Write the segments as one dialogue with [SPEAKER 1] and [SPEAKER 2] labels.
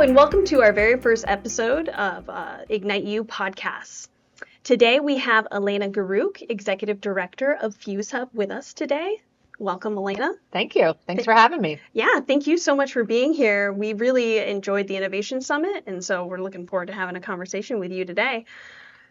[SPEAKER 1] and welcome to our very first episode of Ignite You podcast. Today we have Elena Garuc, Executive Director of FuzeHub, with us today. Welcome, Elena.
[SPEAKER 2] Thank you. Thanks for having me.
[SPEAKER 1] Yeah, thank you so much for being here. We really enjoyed the Innovation Summit, and so we're looking forward to having a conversation with you today.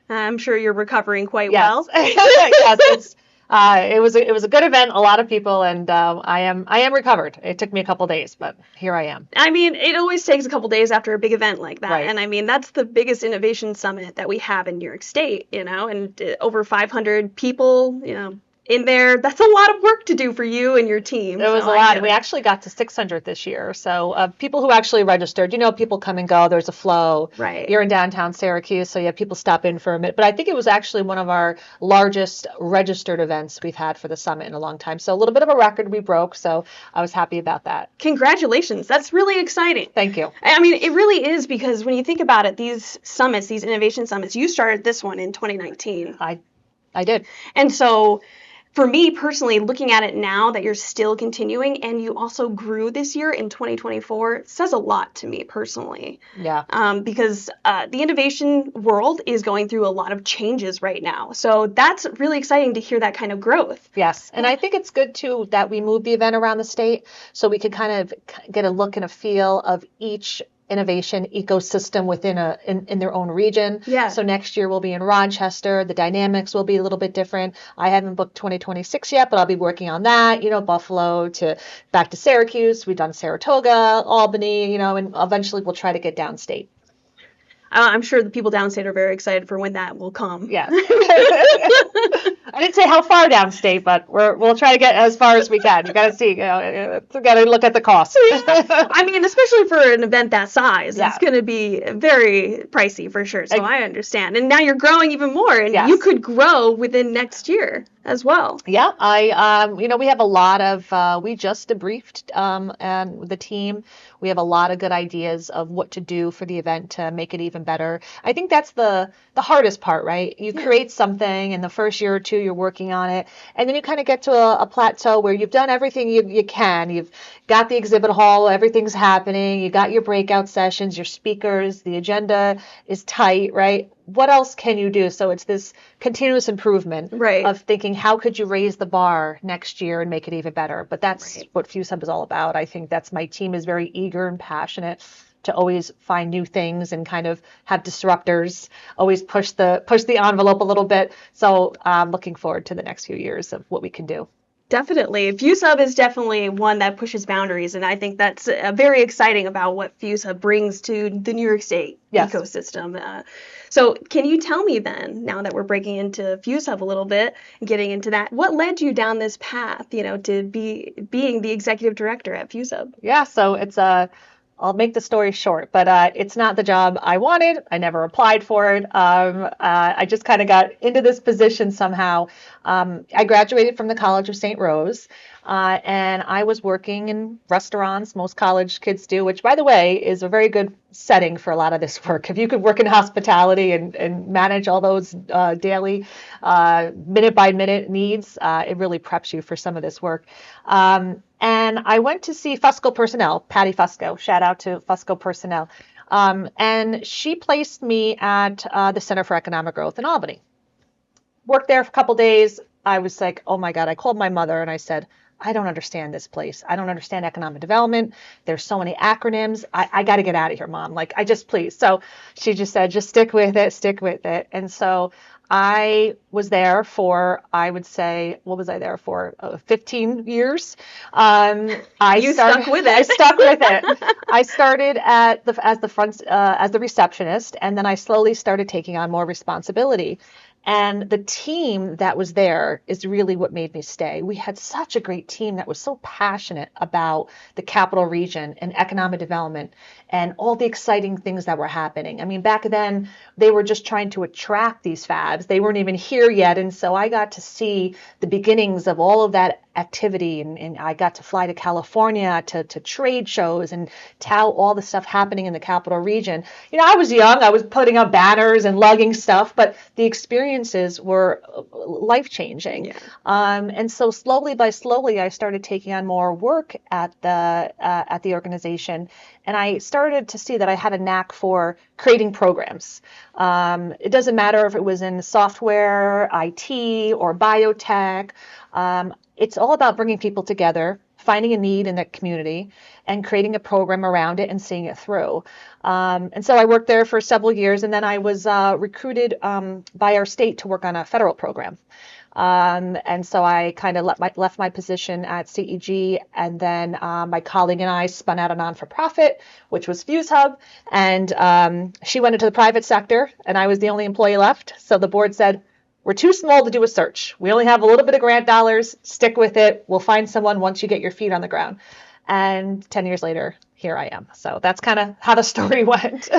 [SPEAKER 1] I'm sure you're recovering quite well.
[SPEAKER 2] Yes, it was a good event, a lot of people, and I am recovered. It took me a couple days, but here I am.
[SPEAKER 1] I mean, it always takes a couple days after a big event like that.
[SPEAKER 2] Right.
[SPEAKER 1] And I mean, that's the biggest innovation summit that we have in New York State, and over 500 people, in there. That's a lot of work to do for you and your team.
[SPEAKER 2] It was a lot. We actually got to 600 this year. So people who actually registered, people come and go. There's a flow.
[SPEAKER 1] Right.
[SPEAKER 2] You're in downtown Syracuse, so you have people stop in for a minute. But I think it was actually one of our largest registered events we've had for the summit in a long time. So a little bit of a record we broke. So I was happy about that.
[SPEAKER 1] Congratulations. That's really exciting.
[SPEAKER 2] Thank you.
[SPEAKER 1] I mean, it really is, because when you think about it, these summits, these innovation summits, you started this one in 2019.
[SPEAKER 2] I did.
[SPEAKER 1] And so for me personally, looking at it now that you're still continuing and you also grew this year in 2024 says a lot to me personally.
[SPEAKER 2] Yeah.
[SPEAKER 1] Because the innovation world is going through a lot of changes right now. So that's really exciting to hear that kind of growth.
[SPEAKER 2] Yes. And I think it's good too that we moved the event around the state so we could kind of get a look and a feel of each innovation ecosystem within in their own region.
[SPEAKER 1] Yeah.
[SPEAKER 2] So next year we'll be in Rochester. The dynamics will be a little bit different. I haven't booked 2026 yet, but I'll be working on that. Buffalo to back to Syracuse. We've done Saratoga, Albany, and eventually we'll try to get downstate.
[SPEAKER 1] I'm sure the people downstate are very excited for when that will come.
[SPEAKER 2] Yes. I didn't say how far downstate, but we'll try to get as far as we can. You got to see, we got to look at the cost.
[SPEAKER 1] I mean, especially for an event that size,
[SPEAKER 2] Yeah.
[SPEAKER 1] It's going to be very pricey for sure. So I understand. And now you're growing even more, and
[SPEAKER 2] Yes.
[SPEAKER 1] you could grow within next year as well.
[SPEAKER 2] Yeah, we have a lot of, we just debriefed and the team. We have a lot of good ideas of what to do for the event to make it even better. I think that's the hardest part, right? You create something in the first year or two, you're working on it, and then you kind of get to a plateau where you've done everything you can. You've got the exhibit hall, everything's happening, you got your breakout sessions, your speakers, the agenda is tight, right? What else can you do? So it's this continuous improvement of thinking, how could you raise the bar next year and make it even better? But that's what FuzeHub is all about. I think that's my team is very eager and passionate to always find new things and kind of have disruptors, always push the envelope a little bit. So I'm looking forward to the next few years of what we can do.
[SPEAKER 1] Definitely. FuzeHub is definitely one that pushes boundaries, and I think that's very exciting about what FuzeHub brings to the New York State ecosystem. So can you tell me then, now that we're breaking into FuzeHub a little bit and getting into that, what led you down this path, to being the executive director at FuzeHub?
[SPEAKER 2] Yeah, so it's I'll make the story short, but it's not the job I wanted. I never applied for it. I just kind of got into this position somehow. I graduated from the College of St. Rose, and I was working in restaurants. Most college kids do, which, by the way, is a very good setting for a lot of this work. If you could work in hospitality and manage all those daily, minute by minute needs, it really preps you for some of this work. And I went to see Fusco Personnel, Patty Fusco, shout out to Fusco Personnel. And she placed me at the Center for Economic Growth in Albany. Worked there for a couple days. I was like, oh my God, I called my mother and I said, I don't understand this place. I don't understand economic development. There's so many acronyms. I got to get out of here, Mom. Please. So she just said, just stick with it. And so I was there for, I would say, what was I there for? 15 years.
[SPEAKER 1] Stuck with it.
[SPEAKER 2] I stuck with it. I started as the receptionist, and then I slowly started taking on more responsibility. And the team that was there is really what made me stay. We had such a great team that was so passionate about the capital region and economic development and all the exciting things that were happening. I mean, back then, they were just trying to attract these fabs. They weren't even here yet. And so I got to see the beginnings of all of that activity, and I got to fly to California to trade shows and tout all the stuff happening in the capital region. I was young, I was putting up banners and lugging stuff, but the experiences were life-changing.
[SPEAKER 1] Yeah.
[SPEAKER 2] And so slowly I started taking on more work at the organization, and I started to see that I had a knack for creating programs. It doesn't matter if it was in software, IT, or biotech. It's all about bringing people together, finding a need in that community, and creating a program around it and seeing it through. And so I worked there for several years, and then I was recruited by our state to work on a federal program. And so I kind of left my position at CEG, and then my colleague and I spun out a non-for-profit, which was FuzeHub, and she went into the private sector, and I was the only employee left. So the board said, we're too small to do a search. We only have a little bit of grant dollars. Stick with it. We'll find someone once you get your feet on the ground. And 10 years later, here I am. So that's kind of how the story went.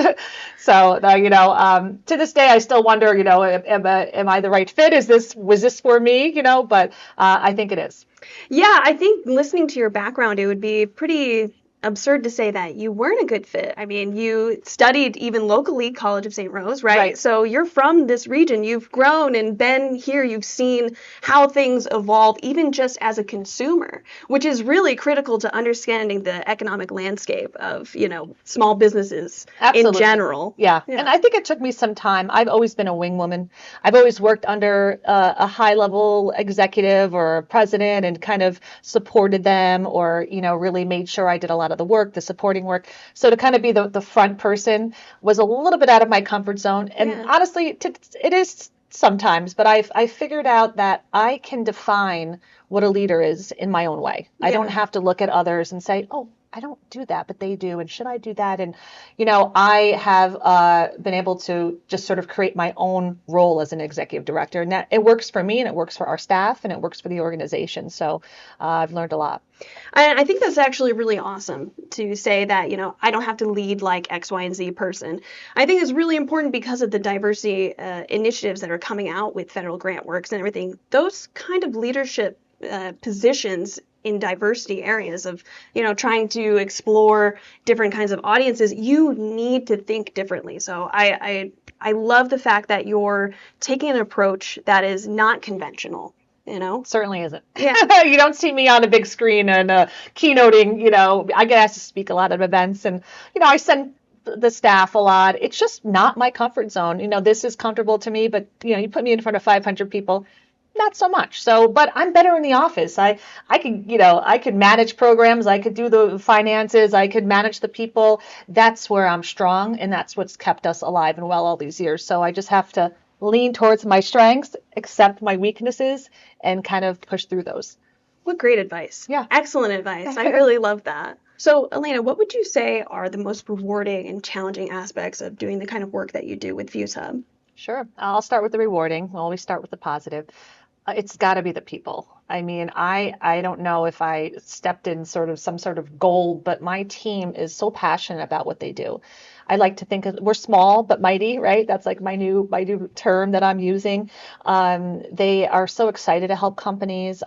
[SPEAKER 2] So, to this day, I still wonder, am I the right fit? Was this for me? But I think it is.
[SPEAKER 1] Yeah, I think listening to your background, it would be pretty absurd to say that you weren't a good fit. I mean, you studied even locally, College of St. Rose, right? So you're from this region. You've grown and been here. You've seen how things evolve, even just as a consumer, which is really critical to understanding the economic landscape of, small businesses in general.
[SPEAKER 2] Yeah. And I think it took me some time. I've always been a wing woman. I've always worked under a high-level executive or president and kind of supported them, or, really made sure I did a lot of the work, the supporting work. So to kind of be the front person was a little bit out of my comfort zone. And honestly, it is sometimes, but I figured out that I can define what a leader is in my own way. I don't have to look at others and say, oh, I don't do that, but they do. And should I do that? And, I have been able to just sort of create my own role as an executive director. And that, it works for me, and it works for our staff, and it works for the organization. So I've learned a lot.
[SPEAKER 1] And I think that's actually really awesome to say that, I don't have to lead like X, Y, and Z person. I think it's really important because of the diversity initiatives that are coming out with federal grant works and everything. Those kind of leadership positions in diversity areas of, trying to explore different kinds of audiences, you need to think differently. So I love the fact that you're taking an approach that is not conventional.
[SPEAKER 2] Certainly isn't.
[SPEAKER 1] Yeah.
[SPEAKER 2] You don't see me on a big screen and keynoting. I get asked to speak a lot at events, and I send the staff a lot. It's just not my comfort zone. This is comfortable to me, but you put me in front of 500 people, not so much. So, but I'm better in the office. I could manage programs. I could do the finances. I could manage the people. That's where I'm strong, and that's what's kept us alive and well all these years. So I just have to lean towards my strengths, accept my weaknesses, and kind of push through those.
[SPEAKER 1] What great advice.
[SPEAKER 2] Yeah.
[SPEAKER 1] Excellent advice. I really love that. So, Elena, what would you say are the most rewarding and challenging aspects of doing the kind of work that you do with FuzeHub?
[SPEAKER 2] Sure. I'll start with the rewarding. We'll always start with the positive. It's got to be the people. I mean, I don't know if I stepped in some sort of gold, but my team is so passionate about what they do. I like to think we're small but mighty, right? That's like my new term that I'm using. They are so excited to help companies.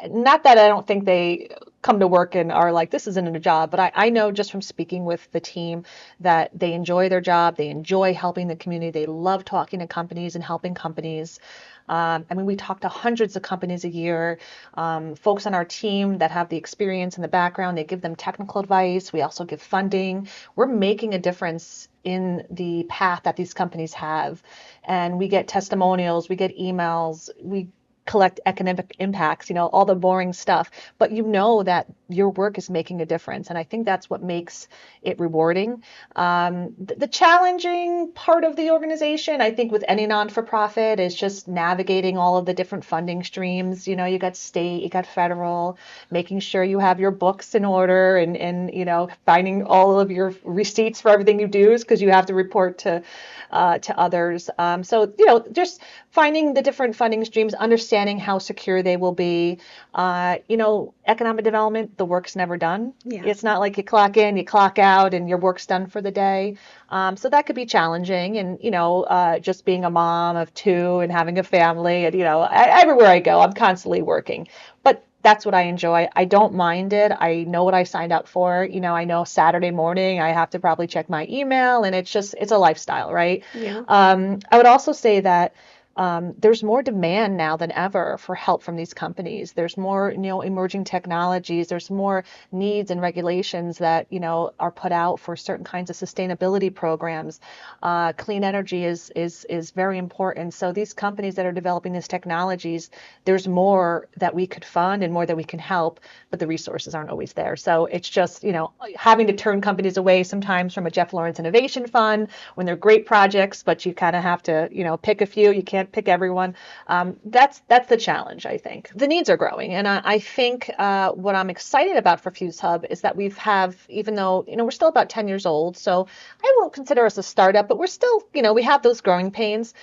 [SPEAKER 2] Not that I don't think they come to work and are like, this isn't a job, but I know just from speaking with the team that they enjoy their job. They enjoy helping the community. They love talking to companies and helping companies. We talk to hundreds of companies a year, folks on our team that have the experience and the background. They give them technical advice. We also give funding. We're making a difference in the path that these companies have. And we get testimonials, we get emails, we collect economic impacts, all the boring stuff, but that your work is making a difference. And I think that's what makes it rewarding. The challenging part of the organization, I think with any non-for-profit, is just navigating all of the different funding streams. You got state, you got federal, making sure you have your books in order and finding all of your receipts for everything you do, because you have to report to others. Just finding the different funding streams, understanding how secure they will be. Economic development, the work's never done.
[SPEAKER 1] Yeah.
[SPEAKER 2] It's not like you clock in, you clock out, and your work's done for the day. So that could be challenging. And, just being a mom of two and having a family, and, everywhere I go, I'm constantly working. But That's what I enjoy. I don't mind it. I know what I signed up for. I know Saturday morning I have to probably check my email, and it's a lifestyle, right?
[SPEAKER 1] Yeah.
[SPEAKER 2] I would also say that there's more demand now than ever for help from these companies. There's more, emerging technologies. There's more needs and regulations that, are put out for certain kinds of sustainability programs. Clean energy is very important. So these companies that are developing these technologies, there's more that we could fund and more that we can help, but the resources aren't always there. So it's just, having to turn companies away sometimes from a Jeff Lawrence Innovation Fund when they're great projects, but you kind of have to, pick a few. You can't pick everyone. That's the challenge, I think. The needs are growing, and I think what I'm excited about for FuzeHub is that even though we're still about 10 years old, so I won't consider us a startup, but we're still, we have those growing pains.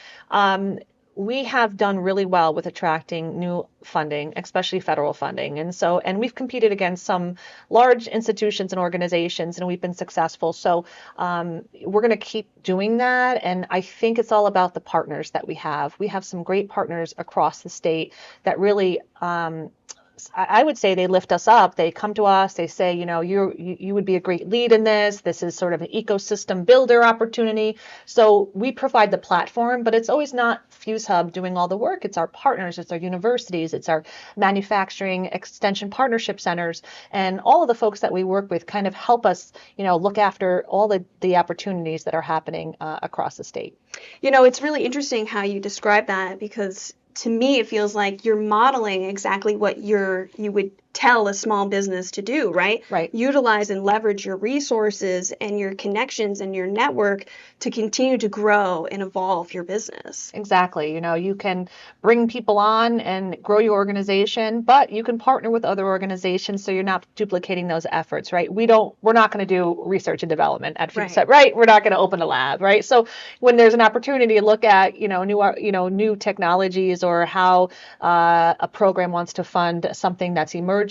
[SPEAKER 2] We have done really well with attracting new funding, especially federal funding. And we've competed against some large institutions and organizations, and we've been successful. So we're going to keep doing that. And I think it's all about the partners that we have. We have some great partners across the state that really, I would say, they lift us up. They come to us. They say, you would be a great lead in this. This is sort of an ecosystem builder opportunity. So we provide the platform, but it's always not FuzeHub doing all the work. It's our partners. It's our universities. It's our manufacturing extension partnership centers. And all of the folks that we work with kind of help us, look after all the opportunities that are happening across the state.
[SPEAKER 1] It's really interesting how you describe that, because to me, it feels like you're modeling exactly what you would tell a small business to do, right?
[SPEAKER 2] Right.
[SPEAKER 1] Utilize and leverage your resources and your connections and your network to continue to grow and evolve your business.
[SPEAKER 2] Exactly. You can bring people on and grow your organization, but you can partner with other organizations so you're not duplicating those efforts, right? We're not going to do research and development at FuzeHub, right? We're not going to open a lab, right? So when there's an opportunity to look at, new technologies, or how a program wants to fund something that's emerging,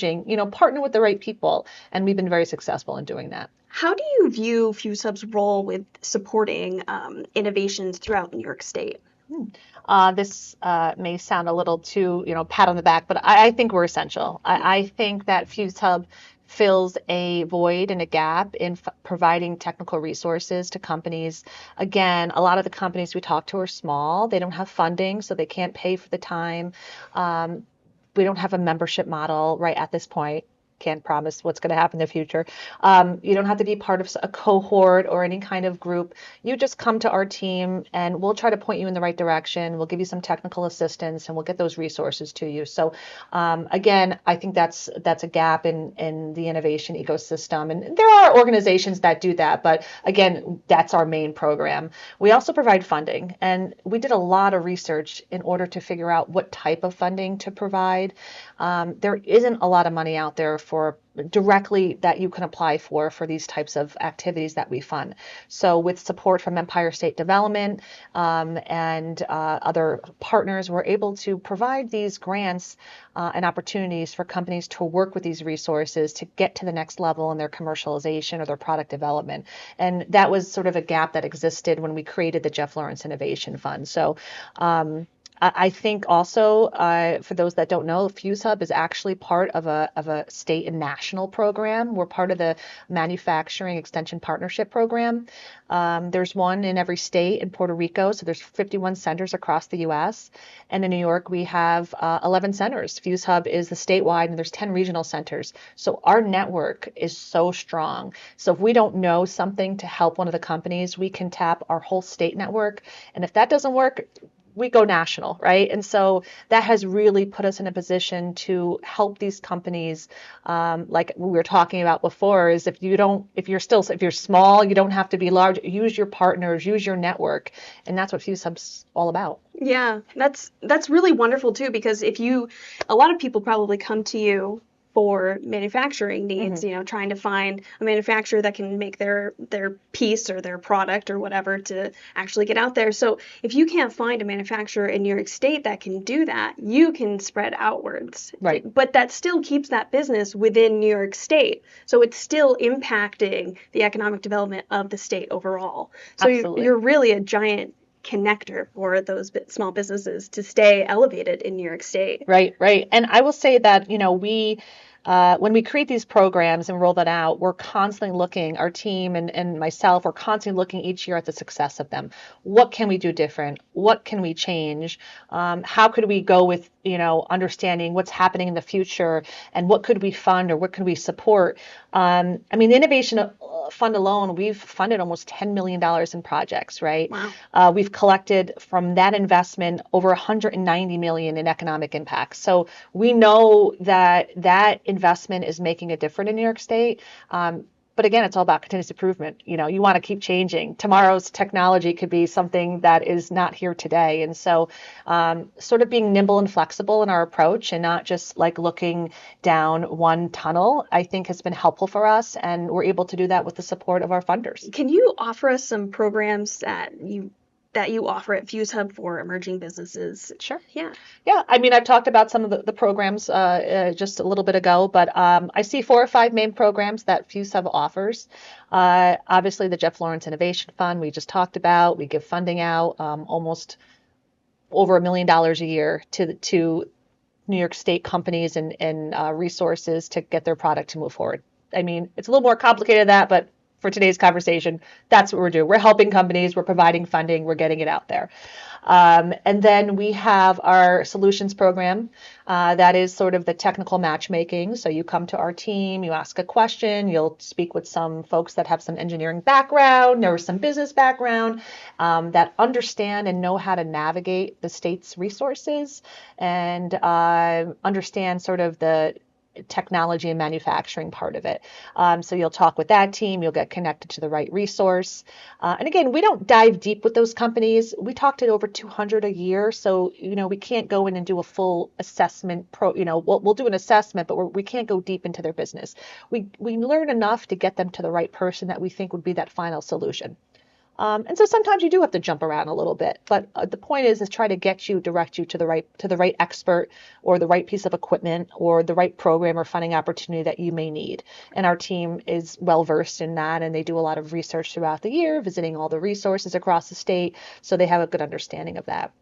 [SPEAKER 2] partner with the right people. And we've been very successful in doing that.
[SPEAKER 1] How do you view FuzeHub's role with supporting innovations throughout New York State?
[SPEAKER 2] This may sound a little too, pat on the back, but I think we're essential. I think that FuzeHub fills a void and a gap in providing technical resources to companies. Again, a lot of the companies we talk to are small. They don't have funding, so they can't pay for the time. We don't have a membership model right at this point. Can't promise what's going to happen in the future. You don't have to be part of a cohort or any kind of group. You just come to our team and we'll try to point you in the right direction. We'll give you some technical assistance and we'll get those resources to you. So again, I think that's a gap in the innovation ecosystem. And there are organizations that do that, but again, that's our main program. We also provide funding, and we did a lot of research in order to figure out what type of funding to provide. There isn't a lot of money out there for directly that you can apply for these types of activities that we fund. So with support from Empire State Development and other partners, we're able to provide these grants and opportunities for companies to work with these resources to get to the next level in their commercialization or their product development. And that was sort of a gap that existed when we created the Jeff Lawrence Innovation Fund. So I think also, for those that don't know, FuzeHub is actually part of a state and national program. We're part of the Manufacturing Extension Partnership Program. There's one in every state in Puerto Rico, so there's 51 centers across the U.S. And in New York, we have 11 centers. FuzeHub is the statewide, and there's 10 regional centers. So our network is so strong. So if we don't know something to help one of the companies, we can tap our whole state network. And if that doesn't work, we go national, right? And so that has really put us in a position to help these companies, like we were talking about before, is if you're small, you don't have to be large, use your partners, use your network. And that's what FuzeHub's all about.
[SPEAKER 1] Yeah, that's really wonderful too, because a lot of people probably come to you for manufacturing needs, trying to find a manufacturer that can make their piece or their product or whatever to actually get out there. So if you can't find a manufacturer in New York State that can do that, you can spread outwards.
[SPEAKER 2] Right.
[SPEAKER 1] But that still keeps that business within New York State. So it's still impacting the economic development of the state overall. So
[SPEAKER 2] Absolutely.
[SPEAKER 1] you're really a giant connector for those small businesses to stay elevated in New York State.
[SPEAKER 2] Right, right. And I will say that, when we create these programs and roll that out, we're constantly looking, our team and myself, we're constantly looking each year at the success of them. What can we do different? What can we change? How could we go with, understanding what's happening in the future and what could we fund or what could we support? The Innovation Fund alone, we've funded almost $10 million in projects, right?
[SPEAKER 1] Wow.
[SPEAKER 2] We've collected from that investment over $190 million in economic impact. So we know that investment is making a difference in New York State. But again, it's all about continuous improvement. You want to keep changing. Tomorrow's technology could be something that is not here today. And so sort of being nimble and flexible in our approach and not just like looking down one tunnel, I think has been helpful for us. And we're able to do that with the support of our funders.
[SPEAKER 1] Can you offer us some programs that you offer at FuzeHub for emerging businesses?
[SPEAKER 2] Sure.
[SPEAKER 1] Yeah.
[SPEAKER 2] Yeah. I've talked about some of the programs just a little bit ago, but I see 4 or 5 main programs that FuzeHub offers. Obviously, the Jeff Lawrence Innovation Fund we just talked about. We give funding out almost over $1 million a year to New York State companies and resources to get their product to move forward. It's a little more complicated than that, but for today's conversation, that's what we're doing. We're helping companies, we're providing funding, we're getting it out there. And then we have our solutions program. That is sort of the technical matchmaking. So you come to our team, you ask a question, you'll speak with some folks that have some engineering background or some business background that understand and know how to navigate the state's resources and understand sort of the technology and manufacturing part of it. So you'll talk with that team, you'll get connected to the right resource. And again, we don't dive deep with those companies. We talk to over 200 a year. So, we can't go in and do a full assessment we'll do an assessment, but we can't go deep into their business. We learn enough to get them to the right person that we think would be that final solution. And so sometimes you do have to jump around a little bit, but the point is try to direct you to the right expert or the right piece of equipment or the right program or funding opportunity that you may need. And our team is well versed in that, and they do a lot of research throughout the year, visiting all the resources across the state, so they have a good understanding of that.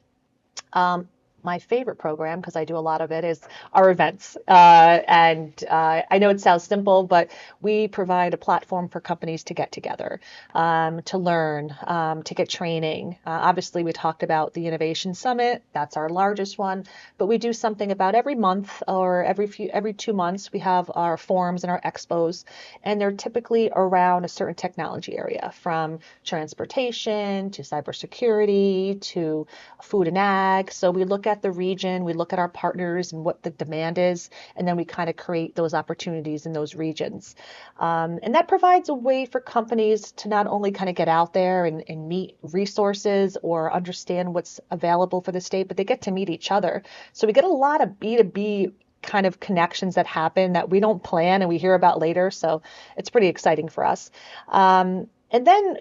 [SPEAKER 2] My favorite program, because I do a lot of it, is our events. I know it sounds simple, but we provide a platform for companies to get together, to learn, to get training. Obviously, we talked about the Innovation Summit. That's our largest one. But we do something about every month or every 2 months. We have our forums and our expos, and they're typically around a certain technology area, from transportation to cybersecurity to food and ag. So we look at the region, we look at our partners and what the demand is, and then we kind of create those opportunities in those regions. And that provides a way for companies to not only kind of get out there and meet resources or understand what's available for the state, but they get to meet each other. So we get a lot of B2B kind of connections that happen that we don't plan and we hear about later. So it's pretty exciting for us. And then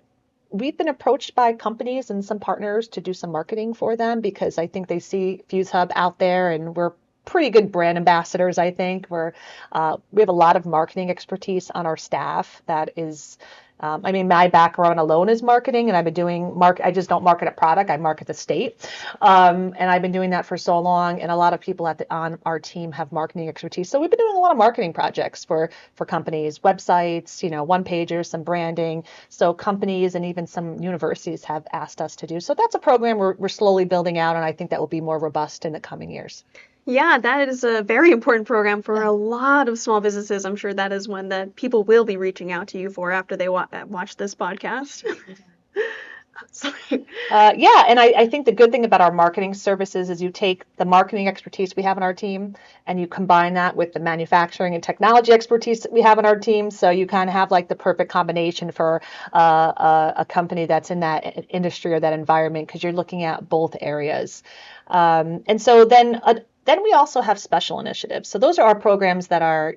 [SPEAKER 2] we've been approached by companies and some partners to do some marketing for them because I think they see FuzeHub out there and we're pretty good brand ambassadors, I think. We have a lot of marketing expertise on our staff that is, my background alone is marketing, and I've been doing I just don't market a product, I market the state. And I've been doing that for so long, and a lot of people on our team have marketing expertise. So we've been doing a lot of marketing projects for companies, websites, one-pagers, some branding. So companies and even some universities have asked us to do. So that's a program we're slowly building out, and I think that will be more robust in the coming years.
[SPEAKER 1] Yeah, that is a very important program for a lot of small businesses. I'm sure that is one that people will be reaching out to you for after they watch this podcast.
[SPEAKER 2] And I think the good thing about our marketing services is you take the marketing expertise we have on our team and you combine that with the manufacturing and technology expertise that we have on our team. So you kind of have like the perfect combination for a company that's in that industry or that environment, because you're looking at both areas. And so then we also have special initiatives. So those are our programs that are,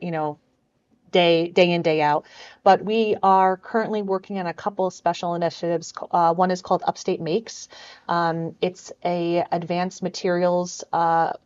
[SPEAKER 2] day in, day out. but we are currently working on a couple of special initiatives. One is called Upstate Makes. It's a advanced materials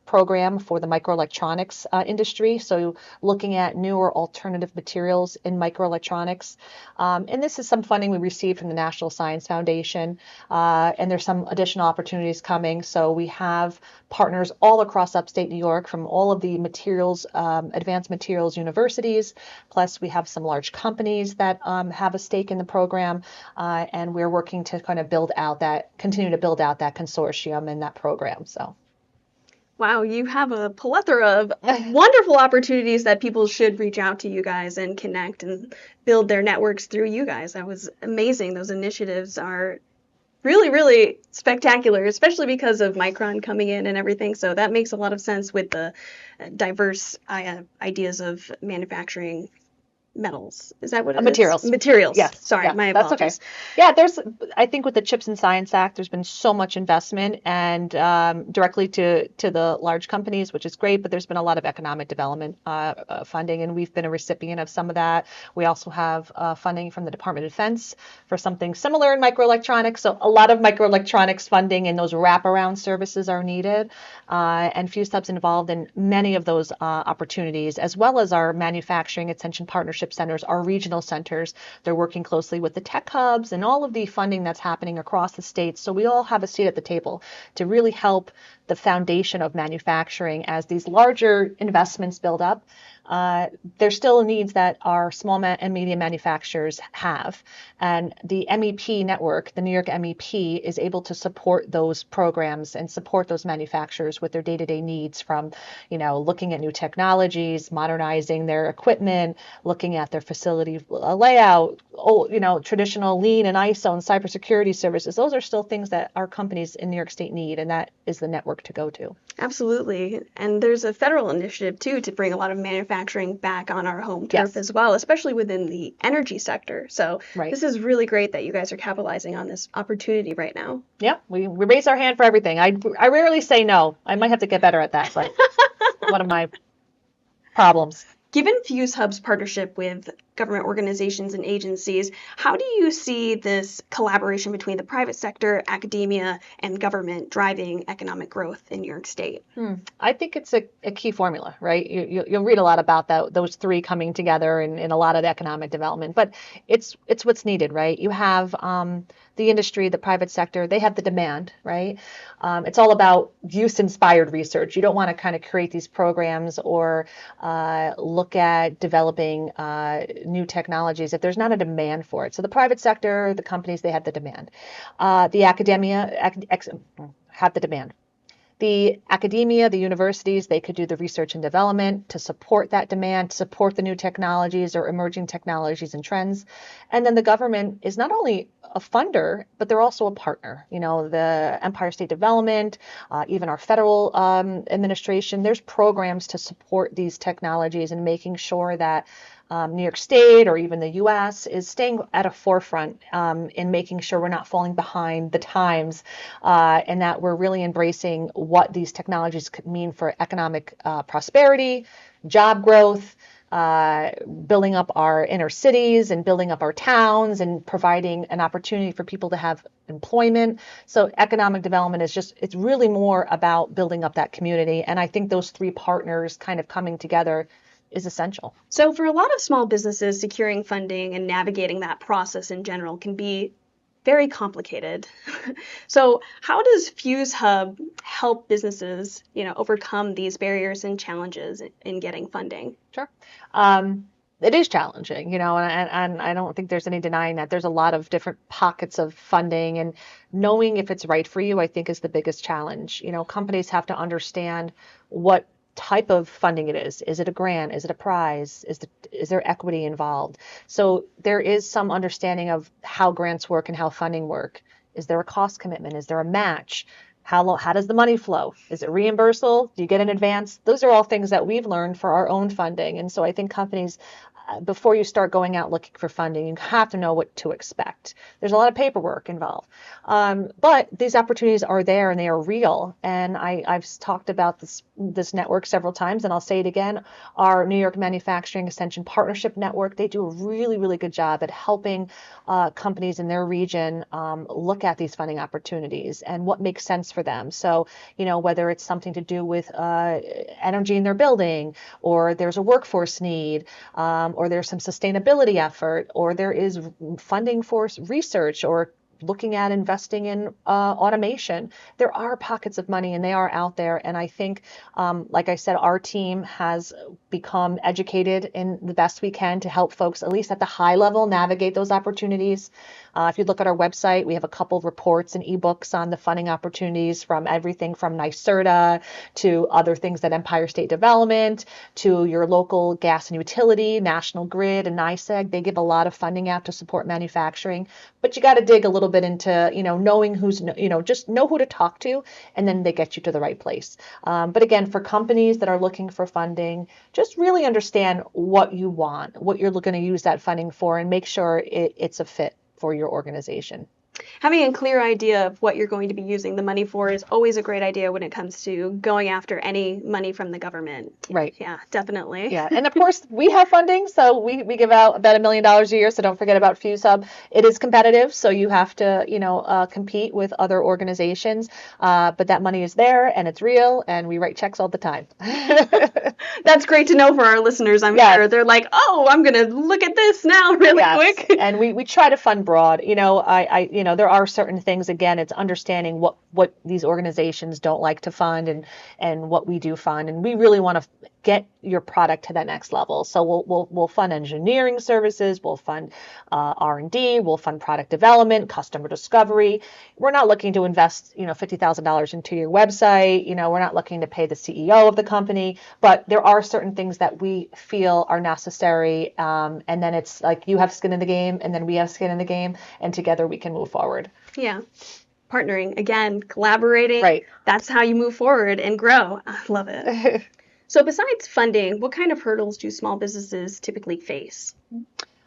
[SPEAKER 2] program for the microelectronics industry. So looking at newer alternative materials in microelectronics. And this is some funding we received from the National Science Foundation. And there's some additional opportunities coming. So we have partners all across upstate New York from all of the materials, advanced materials universities. Plus we have some large companies that have a stake in the program. And we're working to kind of continue to build out that consortium and that program. So.
[SPEAKER 1] Wow, you have a plethora of wonderful opportunities that people should reach out to you guys and connect and build their networks through you guys. That was amazing. Those initiatives are really, really spectacular, especially because of Micron coming in and everything. So that makes a lot of sense with the diverse ideas of manufacturing metals. Is that what it
[SPEAKER 2] Materials.
[SPEAKER 1] is? Materials.
[SPEAKER 2] Yes.
[SPEAKER 1] Sorry,
[SPEAKER 2] yeah,
[SPEAKER 1] my apologies.
[SPEAKER 2] That's okay. Yeah, I think with the CHIPS and Science Act, there's been so much investment and directly to the large companies, which is great, but there's been a lot of economic development funding, and we've been a recipient of some of that. We also have funding from the Department of Defense for something similar in microelectronics. So a lot of microelectronics funding and those wraparound services are needed. And FuzeHub's involved in many of those opportunities, as well as our manufacturing attention partnership centers, our regional centers. They're working closely with the tech hubs and all of the funding that's happening across the states. So we all have a seat at the table to really help the foundation of manufacturing as these larger investments build up. There's still needs that our small and medium manufacturers have. And the MEP network, the New York MEP, is able to support those programs and support those manufacturers with their day-to-day needs from, looking at new technologies, modernizing their equipment, looking at their facility layout, traditional lean and ISO and cybersecurity services. Those are still things that our companies in New York State need, and that is the network to go to.
[SPEAKER 1] Absolutely. And there's a federal initiative, too, to bring a lot of manufacturing back on our home turf as well, especially within the energy sector. So This is really great that you guys are capitalizing on this opportunity right now.
[SPEAKER 2] Yeah, we raise our hand for everything. I rarely say no. I might have to get better at that, but one of my problems.
[SPEAKER 1] Given FuzeHub's partnership with government organizations and agencies, how do you see this collaboration between the private sector, academia, and government driving economic growth in New York State?
[SPEAKER 2] I think it's a key formula, right? You'll read a lot about those three coming together in a lot of the economic development, but it's what's needed, right? You have the industry, the private sector, they have the demand, right? It's all about use-inspired research. You don't want to kind of create these programs or look at developing new technologies if there's not a demand for it. So the private sector, the companies, they have the demand. The academia have the demand. The academia, the universities, they could do the research and development to support that demand, to support the new technologies or emerging technologies and trends. And then the government is not only a funder, but they're also a partner. The Empire State Development, even our federal administration, there's programs to support these technologies and making sure that New York State or even the U.S. is staying at a forefront in making sure we're not falling behind the times and that we're really embracing what these technologies could mean for economic prosperity, job growth, building up our inner cities and building up our towns and providing an opportunity for people to have employment. So economic development it's really more about building up that community. And I think those three partners kind of coming together is essential.
[SPEAKER 1] So for a lot of small businesses, securing funding and navigating that process in general can be very complicated. So how does FuzeHub help businesses, overcome these barriers and challenges in getting funding?
[SPEAKER 2] Sure. It is challenging, and I don't think there's any denying that. There's a lot of different pockets of funding, and knowing if it's right for you, I think, is the biggest challenge. Companies have to understand what type of funding it is. Is it a grant? Is it a prize? Is there equity involved? So there is some understanding of how grants work and how funding work. Is there a cost commitment? Is there a match? How does the money flow? Is it reimbursable? Do you get an advance? Those are all things that we've learned for our own funding. And so I think companies, before you start going out looking for funding, you have to know what to expect. There's a lot of paperwork involved. But these opportunities are there and they are real. And I've talked about this network several times, and I'll say it again. Our New York Manufacturing Extension Partnership Network, they do a really, really good job at helping companies in their region look at these funding opportunities and what makes sense for them. So, whether it's something to do with energy in their building, or there's a workforce need, or there's some sustainability effort, or there is funding for research, or looking at investing in automation. There are pockets of money and they are out there. And I think, like I said, our team has become educated in the best we can to help folks, at least at the high level, navigate those opportunities. If you look at our website, we have a couple of reports and ebooks on the funding opportunities, from everything from NYSERDA to other things at Empire State Development to your local gas and utility, National Grid and NYSEG. They give a lot of funding out to support manufacturing, but you got to dig a little bit into, knowing just know who to talk to, and then they get you to the right place. But again, for companies that are looking for funding, just really understand what you want, what you're looking to use that funding for, and make sure it's a fit for your organization.
[SPEAKER 1] Having a clear idea of what you're going to be using the money for is always a great idea when it comes to going after any money from the government.
[SPEAKER 2] Right.
[SPEAKER 1] Yeah, definitely.
[SPEAKER 2] Yeah. And of course, we have funding. So we give out about $1 million a year. So don't forget about FuzeHub. It is competitive. So you have to, compete with other organizations. But that money is there and it's real. And we write checks all the time.
[SPEAKER 1] That's great to know for our listeners. I'm sure they're like, oh, I'm going to look at this now really quick.
[SPEAKER 2] And we try to fund broad. There are certain things, again, it's understanding what these organizations don't like to fund and what we do fund. And we really want to get your product to that next level. So we'll fund engineering services, we'll fund R&D, we'll fund product development, customer discovery. We're not looking to invest, $50,000 into your website. We're not looking to pay the CEO of the company, but there are certain things that we feel are necessary. And then it's like you have skin in the game, and then we have skin in the game, and together we can move forward.
[SPEAKER 1] Yeah. Partnering, again, collaborating.
[SPEAKER 2] Right.
[SPEAKER 1] That's how you move forward and grow. I love it. So besides funding, what kind of hurdles do small businesses typically face?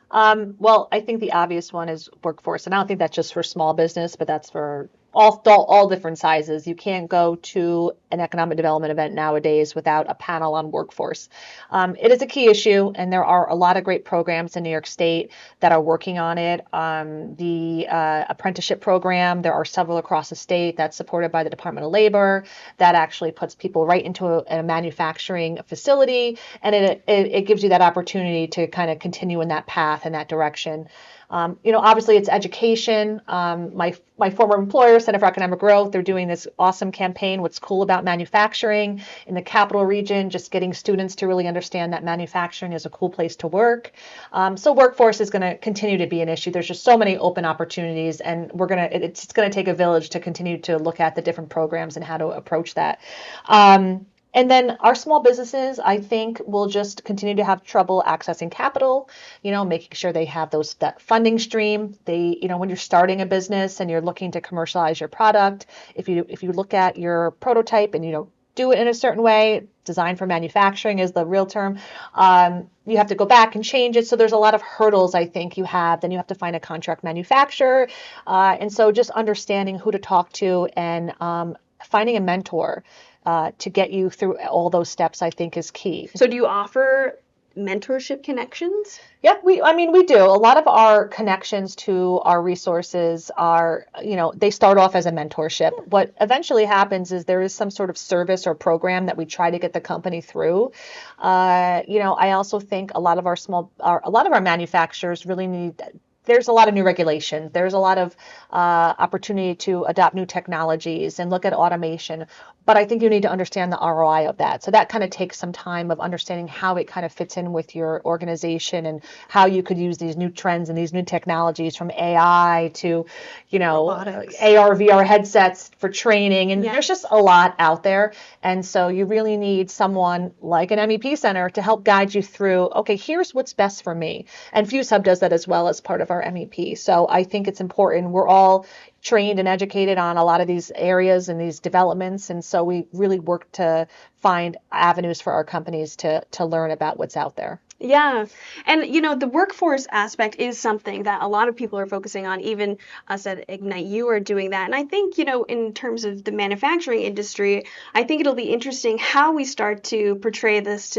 [SPEAKER 2] Well, I think the obvious one is workforce. And I don't think that's just for small business, but that's for all different sizes. You can't go to an economic development event nowadays without a panel on workforce. It is a key issue, and there are a lot of great programs in New York State that are working on it. The apprenticeship program, there are several across the state that's supported by the Department of Labor that actually puts people right into a manufacturing facility, and it gives you that opportunity to kind of continue in that path, in that direction. Obviously it's education. My former employer, Center for Economic Growth, they're doing this awesome campaign, What's Cool About Manufacturing, in the capital region, just getting students to really understand that manufacturing is a cool place to work. So workforce is going to continue to be an issue. There's just so many open opportunities, and it's going to take a village to continue to look at the different programs and how to approach that. And then our small businesses, I think, will just continue to have trouble accessing capital, making sure they have that funding stream. When you're starting a business and you're looking to commercialize your product, if you look at your prototype and you do it in a certain way, design for manufacturing is the real term, you have to go back and change it. So there's a lot of hurdles I think you have. Then you have to find a contract manufacturer. And so just understanding who to talk to and finding a mentor to get you through all those steps, I think, is key.
[SPEAKER 1] So do you offer mentorship connections?
[SPEAKER 2] Yeah, we do. A lot of our connections to our resources are, they start off as a mentorship. What eventually happens is there is some sort of service or program that we try to get the company through. I also think a lot of our manufacturers really need. There's a lot of new regulations. There's a lot of opportunity to adopt new technologies and look at automation. But I think you need to understand the ROI of that. So that kind of takes some time of understanding how it kind of fits in with your organization and how you could use these new trends and these new technologies, from AI to,
[SPEAKER 1] robotics,
[SPEAKER 2] AR, VR headsets for training. And there's just a lot out there. And so you really need someone like an MEP center to help guide you through, okay, here's what's best for me. And FuzeHub does that as well as part of our MEP. So I think it's important. We're all trained and educated on a lot of these areas and these developments. And so we really work to find avenues for our companies to learn about what's out there.
[SPEAKER 1] Yeah. And, the workforce aspect is something that a lot of people are focusing on. Even us at Ignite, you are doing that. And I think, in terms of the manufacturing industry, I think it'll be interesting how we start to portray this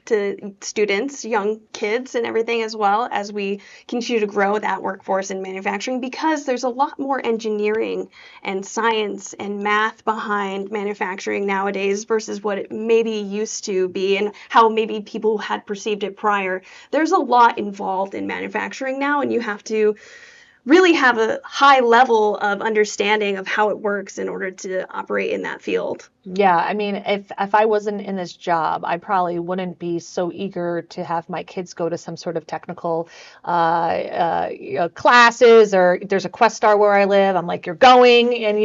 [SPEAKER 1] to students, young kids, and everything, as well as we continue to grow that workforce in manufacturing, because there's a lot more engineering and science and math behind manufacturing nowadays versus what it maybe used to be and how maybe people had perceived it prior. There's a lot involved in manufacturing now, and you have to really have a high level of understanding of how it works in order to operate in that field.
[SPEAKER 2] Yeah, I mean, if I wasn't in this job, I probably wouldn't be so eager to have my kids go to some sort of technical classes, or there's a Quest Star where I live. I'm like, you're going. And,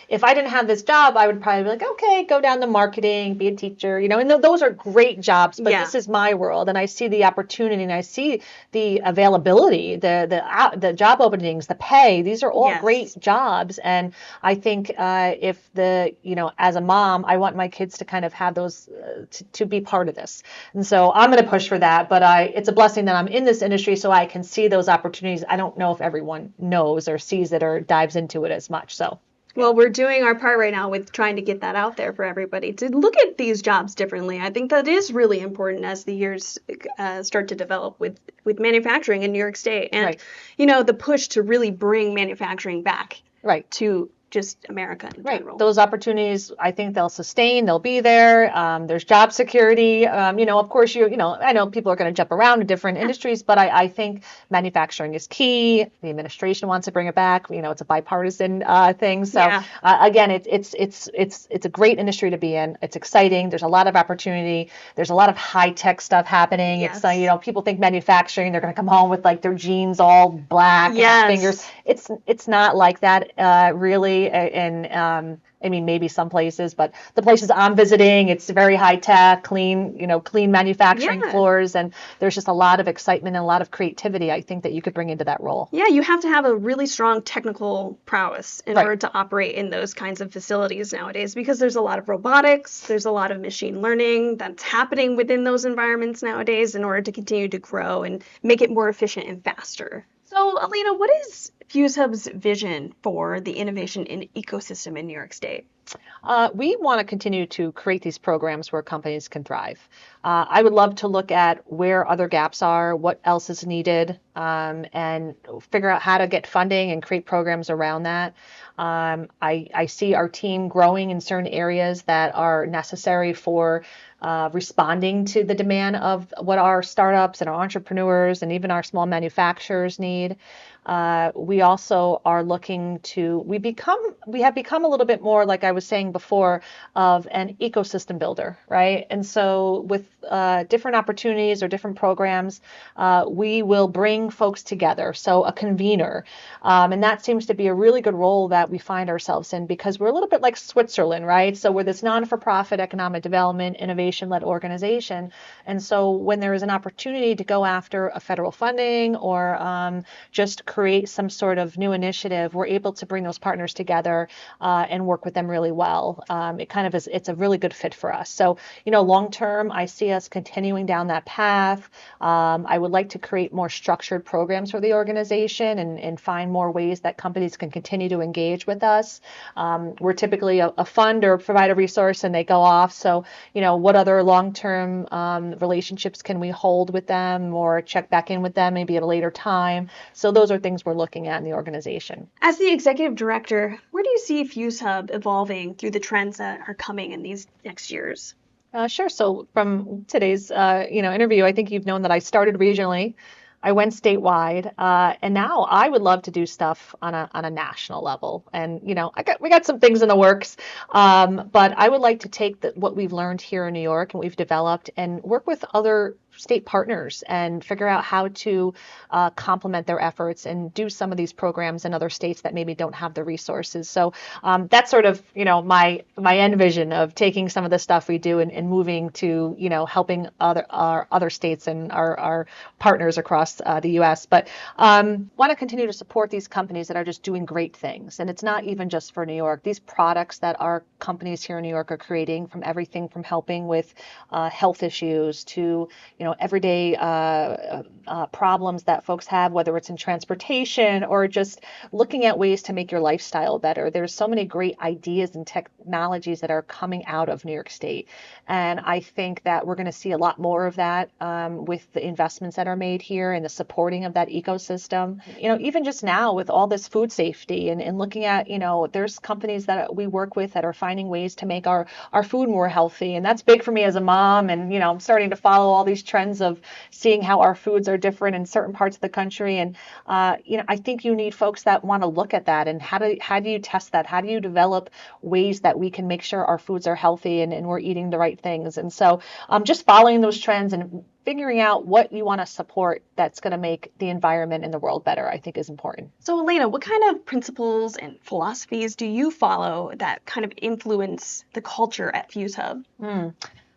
[SPEAKER 2] if I didn't have this job, I would probably be like, okay, go down to marketing, be a teacher, and those are great jobs. But This is my world, and I see the opportunity, and I see the availability, the job openings, the pay. These are all great jobs. And I think if as a mom, I want my kids to kind of have those, to be part of this. And so I'm going to push for that, but it's a blessing that I'm in this industry so I can see those opportunities. I don't know if everyone knows or sees it or dives into it as much. So.
[SPEAKER 1] Well, we're doing our part right now with trying to get that out there for everybody to look at these jobs differently. I think that is really important as the years start to develop with manufacturing in New York State. And, the push to really bring manufacturing back to just America in general.
[SPEAKER 2] Those opportunities, I think they'll sustain, they'll be there. There's job security. Of course, I know people are going to jump around in different industries, but I think manufacturing is key. The administration wants to bring it back. It's a bipartisan thing. So again, it's a great industry to be in. It's exciting. There's a lot of opportunity. There's a lot of high tech stuff happening. It's people think manufacturing, they're going to come home with like their jeans all black and fingers. It's not like that really. And I mean, maybe some places, but the places I'm visiting, it's very high tech, clean manufacturing floors. And there's just a lot of excitement and a lot of creativity, I think, that you could bring into that role.
[SPEAKER 1] Yeah, you have to have a really strong technical prowess in order to operate in those kinds of facilities nowadays, because there's a lot of robotics, there's a lot of machine learning that's happening within those environments nowadays in order to continue to grow and make it more efficient and faster. So, Elena, what is FuzeHub's vision for the innovation ecosystem in New York State?
[SPEAKER 2] We want to continue to create these programs where companies can thrive. I would love to look at where other gaps are, what else is needed, and figure out how to get funding and create programs around that. I see our team growing in certain areas that are necessary for responding to the demand of what our startups and our entrepreneurs and even our small manufacturers need. We also are looking to, we have become a little bit more, like I was saying before, of an ecosystem builder, right? And so with different opportunities or different programs, we will bring folks together. So a convener, and that seems to be a really good role that we find ourselves in, because we're a little bit like Switzerland, right? So we're this non-for-profit economic development, innovation-led organization. And so when there is an opportunity to go after a federal funding or just create some sort of new initiative, we're able to bring those partners together and work with them really well. It's a really good fit for us. So, long term, I see us continuing down that path. I would like to create more structured programs for the organization and find more ways that companies can continue to engage with us. We're typically a fund or provide a resource and they go off. So, what other long-term relationships can we hold with them or check back in with them maybe at a later time? So those are things we're looking at in the organization.
[SPEAKER 1] As the executive director, where do you see FuzeHub evolving through the trends that are coming in these next years?
[SPEAKER 2] Sure. So from today's interview, I think you've known that I started regionally. I went statewide, and now I would love to do stuff on a national level. And we got some things in the works, but I would like to take what we've learned here in New York and we've developed and work with other state partners and figure out how to complement their efforts and do some of these programs in other states that maybe don't have the resources. So that's sort of, my end vision of taking some of the stuff we do and moving to, helping our other states and our partners across the U.S. But want to continue to support these companies that are just doing great things. And it's not even just for New York. These products that our companies here in New York are creating, from everything from helping with health issues to, everyday problems that folks have, whether it's in transportation or just looking at ways to make your lifestyle better. There's so many great ideas and technologies that are coming out of New York State. And I think that we're going to see a lot more of that with the investments that are made here and the supporting of that ecosystem. Even just now with all this food safety and looking at, there's companies that we work with that are finding ways to make our food more healthy. And that's big for me as a mom. And, I'm starting to follow all these trends of seeing how our foods are different in certain parts of the country. And, I think you need folks that want to look at that. And how do you test that? How do you develop ways that we can make sure our foods are healthy and we're eating the right things? And so just following those trends and figuring out what you want to support that's going to make the environment and the world better, I think is important.
[SPEAKER 1] So Elena, what kind of principles and philosophies do you follow that kind of influence the culture at FuzeHub?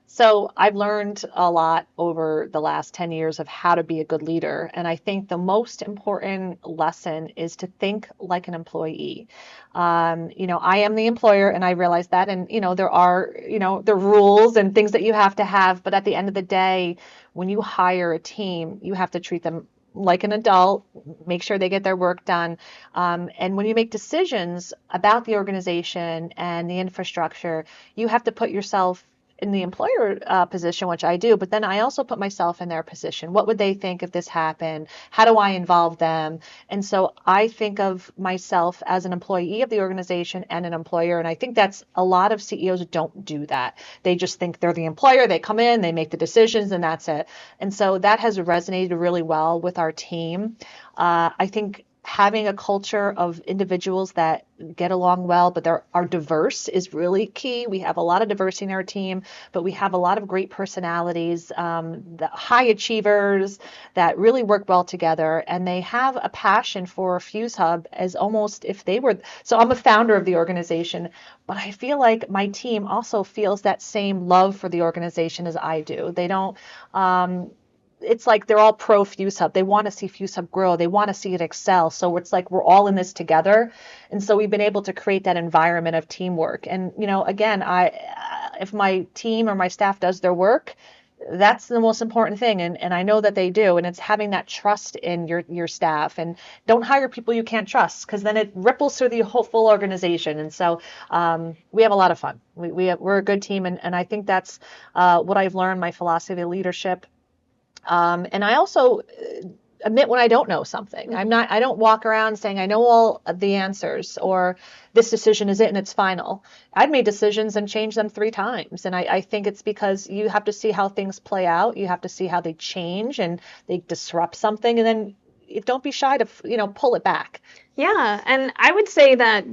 [SPEAKER 2] So I've learned a lot over the last 10 years of how to be a good leader. And I think the most important lesson is to think like an employee. I am the employer and I realize that. And, there are, the rules and things that you have to have. But at the end of the day, when you hire a team, you have to treat them like an adult, make sure they get their work done. And when you make decisions about the organization and the infrastructure, you have to put yourself in the employer position, which I do, but then I also put myself in their position. What would they think if this happened? How do I involve them? And so I think of myself as an employee of the organization and an employer. And I think that's a lot of CEOs don't do that. They just think they're the employer. They come in, they make the decisions, and that's it. And so that has resonated really well with our team. I think having a culture of individuals that get along well, but are diverse is really key. We have a lot of diversity in our team, but we have a lot of great personalities, the high achievers that really work well together. And they have a passion for FuzeHub as almost if they were. So I'm a founder of the organization, but I feel like my team also feels that same love for the organization as I do. They don't, it's like they're all pro FuzeHub. They want to see FuzeHub grow. They want to see it excel. So it's like we're all in this together. And so we've been able to create that environment of teamwork. And, again, if my team or my staff does their work, that's the most important thing. And I know that they do. And it's having that trust in your staff. And don't hire people you can't trust, because then it ripples through the whole full organization. And so we have a lot of fun. We're a good team. And I think that's what I've learned, my philosophy of leadership. And I also admit when I don't know something. I don't walk around saying I know all of the answers or this decision is it and it's final. I've made decisions and changed them 3 times. And I think it's because you have to see how things play out. You have to see how they change and they disrupt something. And then don't be shy to, pull it back.
[SPEAKER 1] Yeah. And I would say that,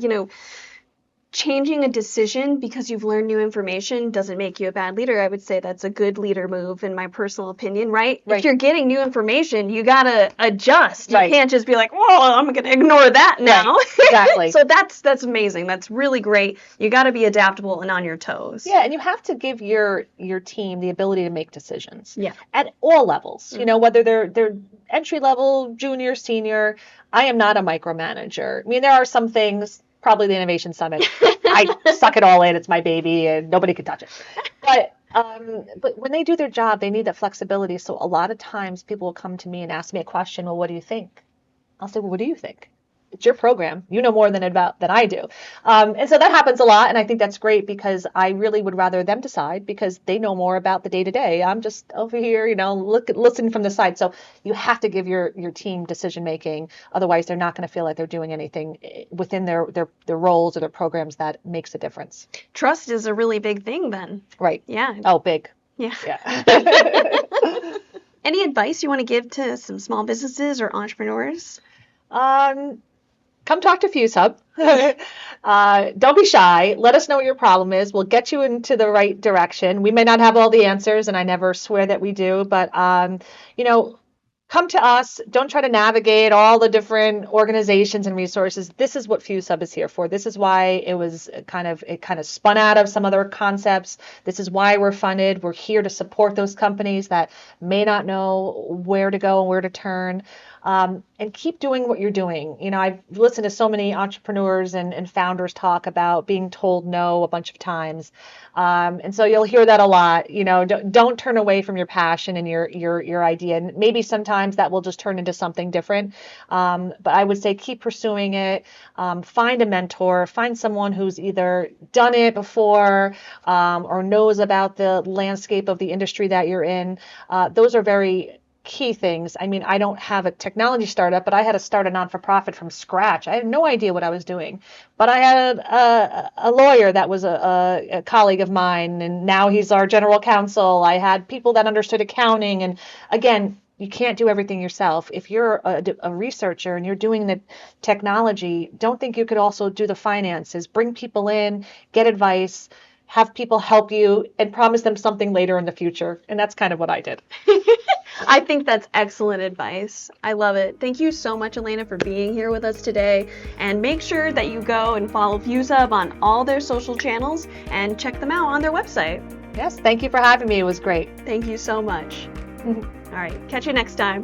[SPEAKER 1] changing a decision because you've learned new information doesn't make you a bad leader. I would say that's a good leader move in my personal opinion, right? If you're getting new information, you got to adjust. You can't just be like, well, I'm going to ignore that now.
[SPEAKER 2] Right. Exactly.
[SPEAKER 1] So that's amazing. That's really great. You got to be adaptable and on your toes.
[SPEAKER 2] Yeah, and you have to give your team the ability to make decisions.
[SPEAKER 1] Yeah.
[SPEAKER 2] At all levels. Whether they're entry level, junior, senior. I am not a micromanager. I mean, there are some things, probably the Innovation Summit. I suck it all in. It's my baby and nobody can touch it. But when they do their job, they need that flexibility. So a lot of times people will come to me and ask me a question. Well, what do you think? I'll say, well, what do you think? It's your program. You know more than I do. And so that happens a lot. And I think that's great because I really would rather them decide because they know more about the day to day. I'm just over here, listening from the side. So you have to give your team decision making. Otherwise, they're not going to feel like they're doing anything within their roles or their programs that makes a difference.
[SPEAKER 1] Trust is a really big thing then.
[SPEAKER 2] Right.
[SPEAKER 1] Yeah.
[SPEAKER 2] Oh, big.
[SPEAKER 1] Yeah.
[SPEAKER 2] Yeah.
[SPEAKER 1] Any advice you want to give to some small businesses or entrepreneurs?
[SPEAKER 2] come talk to FuzeHub. Don't be shy. Let us know what your problem is. We'll get you into the right direction. We may not have all the answers, and I never swear that we do, but come to us. Don't try to navigate all the different organizations and resources. This is what FuzeHub is here for. This is why it kind of spun out of some other concepts. This is why we're funded. We're here to support those companies that may not know where to go and where to turn. And keep doing what you're doing. I've listened to so many entrepreneurs and founders talk about being told no a bunch of times. And so you'll hear that a lot. Don't turn away from your passion and your idea. And maybe sometimes that will just turn into something different. But I would say keep pursuing it. Find a mentor, find someone who's either done it before or knows about the landscape of the industry that you're in. Those are very key things. I mean, I don't have a technology startup, but I had to start a non-for-profit from scratch. I had no idea what I was doing, but I had a lawyer that was a colleague of mine, and now he's our general counsel. I had people that understood accounting, and again, you can't do everything yourself. If you're a researcher and you're doing the technology, don't think you could also do the finances. Bring people in, get advice, have people help you, and promise them something later in the future. And that's kind of what I did.
[SPEAKER 1] I think that's excellent advice. I love it. Thank you so much, Elena, for being here with us today. And make sure that you go and follow FuzeHub on all their social channels and check them out on their website.
[SPEAKER 2] Yes, thank you for having me. It was great.
[SPEAKER 1] Thank you so much. All right, catch you next time.